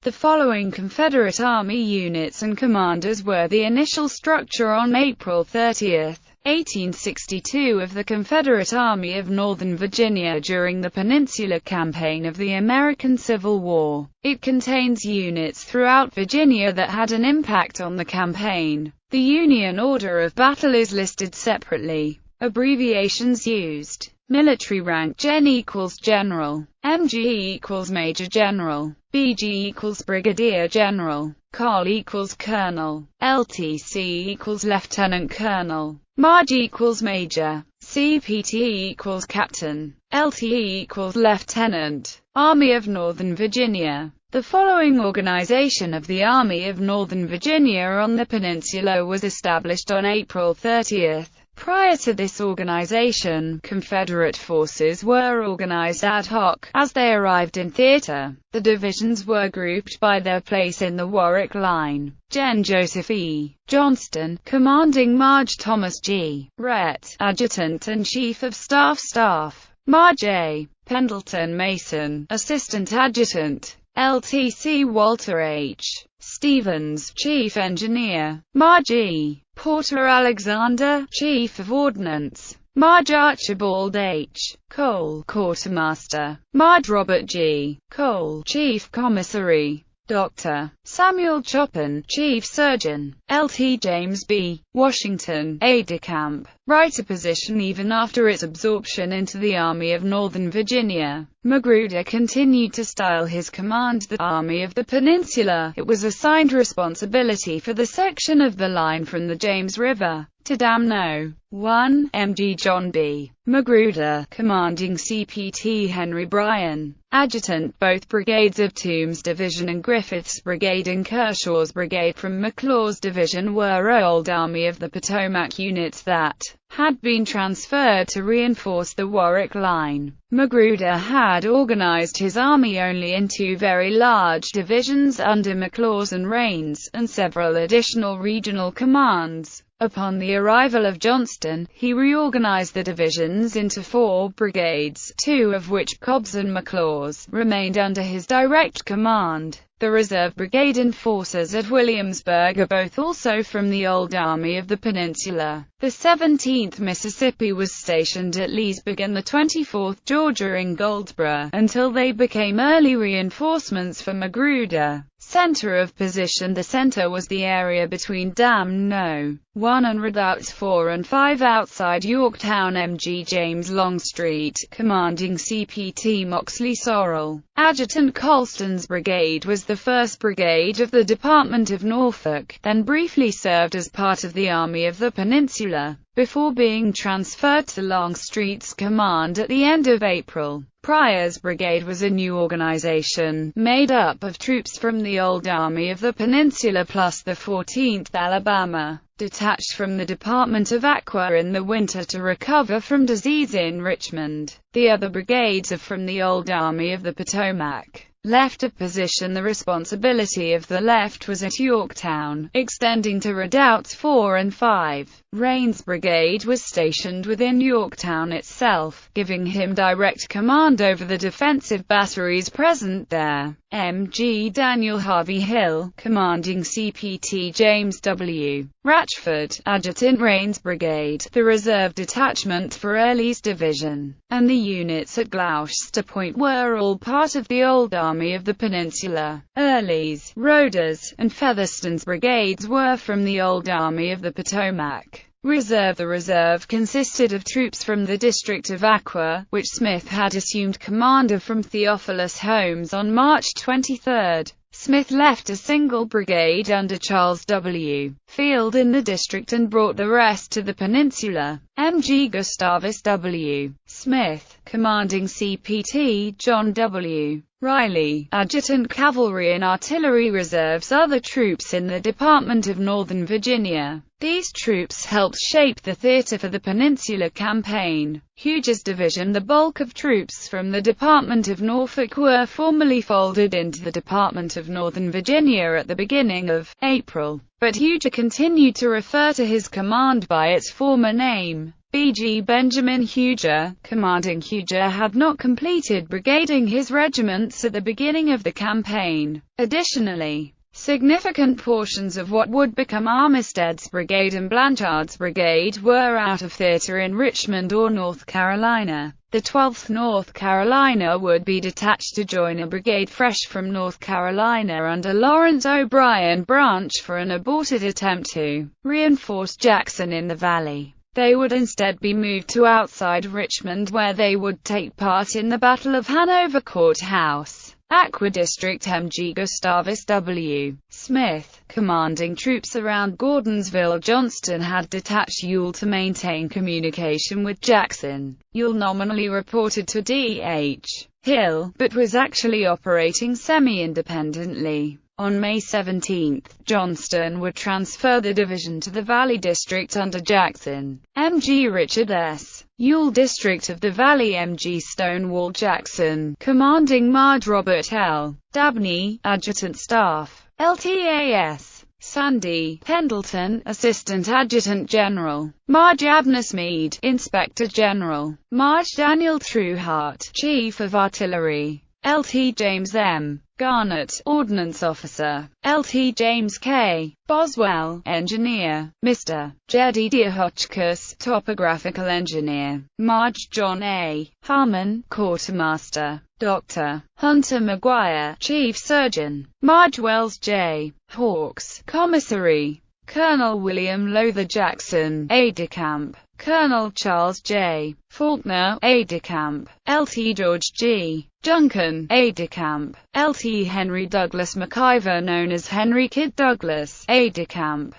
The following Confederate Army units and commanders were the initial structure on April 30, 1862 of the Confederate Army of Northern Virginia during the Peninsula Campaign of the American Civil War. It contains units throughout Virginia that had an impact on the campaign. The Union order of battle is listed separately. Abbreviations used. Military rank: Gen equals General, MG equals Major General, BG equals Brigadier General, Col equals Colonel, LTC equals Lieutenant Colonel, Marg equals Major, CPT equals Captain, LTE equals Lieutenant. Army of Northern Virginia. The following organization of the Army of Northern Virginia on the Peninsula was established on April 30. Prior to this organization, Confederate forces were organized ad hoc, as they arrived in theater. The divisions were grouped by their place in the Warwick Line. Gen. Joseph E. Johnston, commanding Marge Thomas G. Rhett, Adjutant and Chief of Staff. Marge A. Pendleton Mason, Assistant Adjutant. LTC Walter H. Stevens, Chief Engineer. Marge E. Porter Alexander, Chief of Ordnance. Marge Archibald H. Cole, Quartermaster. Marge Robert G. Cole, Chief Commissary. Dr. Samuel Chopin, Chief Surgeon. Lt. James B. Washington, aide-de-camp. Writer position even after its absorption into the Army of Northern Virginia. Magruder continued to style his command the Army of the Peninsula. It was assigned responsibility for the section of the line from the James River to Damno. 1. MG John B. Magruder, commanding CPT Henry Bryan, Adjutant. Both brigades of Toombs Division and Griffith's Brigade and Kershaw's Brigade from McLaws Division were old Army of the Potomac units that had been transferred to reinforce the Warwick Line. Magruder had organized his army only in two very large divisions under McLaws and Rains, and several additional regional commands. Upon the arrival of Johnston, he reorganized the divisions into 4 brigades, 2 of which, Cobb's and McLaws, remained under his direct command. The Reserve Brigade and forces at Williamsburg are both also from the old Army of the Peninsula. The 17th Mississippi was stationed at Leesburg and the 24th Georgia in Goldsboro, until they became early reinforcements for Magruder. Center of position: the center was the area between Dam No. 1 and Redoubts 4 and 5 outside Yorktown. MG James Longstreet, commanding CPT Moxley Sorrell, Adjutant. Colston's brigade was the 1st Brigade of the Department of Norfolk, then briefly served as part of the Army of the Peninsula, before being transferred to Longstreet's command at the end of April. Pryor's brigade was a new organization, made up of troops from the old Army of the Peninsula plus the 14th Alabama, detached from the Department of Aqua in the winter to recover from disease in Richmond. The other brigades are from the old Army of the Potomac. Left of position: the responsibility of the left was at Yorktown, extending to Redoubts 4 and 5. Rains' brigade was stationed within Yorktown itself, giving him direct command over the defensive batteries present there. MG Daniel Harvey Hill, commanding CPT James W. Ratchford, Adjutant. Rains' brigade, the reserve detachment for Early's division, and the units at Gloucester Point were all part of the old Army of the Peninsula. Early's, Roder's, and Featherston's brigades were from the old Army of the Potomac. Reserve: the reserve consisted of troops from the District of Aqua, which Smith had assumed command of from Theophilus Holmes on March 23. Smith left a single brigade under Charles W. Field in the district and brought the rest to the Peninsula. MG Gustavus W. Smith, commanding CPT John W. Riley, Adjutant. Cavalry and Artillery Reserves: other troops in the Department of Northern Virginia. These troops helped shape the theater for the Peninsula Campaign. Huger's division: the bulk of troops from the Department of Norfolk were formally folded into the Department of Northern Virginia at the beginning of April, but Huger continued to refer to his command by its former name. B.G. Benjamin Huger, commanding. Huger had not completed brigading his regiments at the beginning of the campaign. Additionally, significant portions of what would become Armistead's brigade and Blanchard's brigade were out of theater in Richmond or North Carolina. The 12th North Carolina would be detached to join a brigade fresh from North Carolina under Lawrence O'Brien Branch for an aborted attempt to reinforce Jackson in the Valley. They would instead be moved to outside Richmond, where they would take part in the Battle of Hanover Courthouse. Aqua District. M.G. Gustavus W. Smith, commanding troops around Gordonsville. Johnston had detached Ewell to maintain communication with Jackson. Ewell nominally reported to D.H. Hill, but was actually operating semi-independently. On May 17, Johnston would transfer the division to the Valley District under Jackson. M.G. Richard S. Ewell, District of the Valley. M.G. Stonewall Jackson, commanding Marge. Robert L. Dabney, Adjutant Staff. LTAS. Sandy Pendleton, Assistant Adjutant General. Marge. Abner Meade, Inspector General. Marge. Daniel Trueheart, Chief of Artillery. Lt. James M. Garnett, Ordnance Officer. Lt. James K. Boswell, Engineer. Mr. Jedediah Hotchkiss, Topographical Engineer. Marge. John A. Harmon, Quartermaster. Dr. Hunter McGuire, Chief Surgeon. Marge. Wells J. Hawks, Commissary. Colonel William Lowther Jackson, Aide-de-camp. Colonel Charles J. Faulkner, Aide-de-camp. Lt. George G. Duncan, Aide-de-camp. Lt. Henry Douglas McIver, known as Henry Kid Douglas, Aide-de-camp.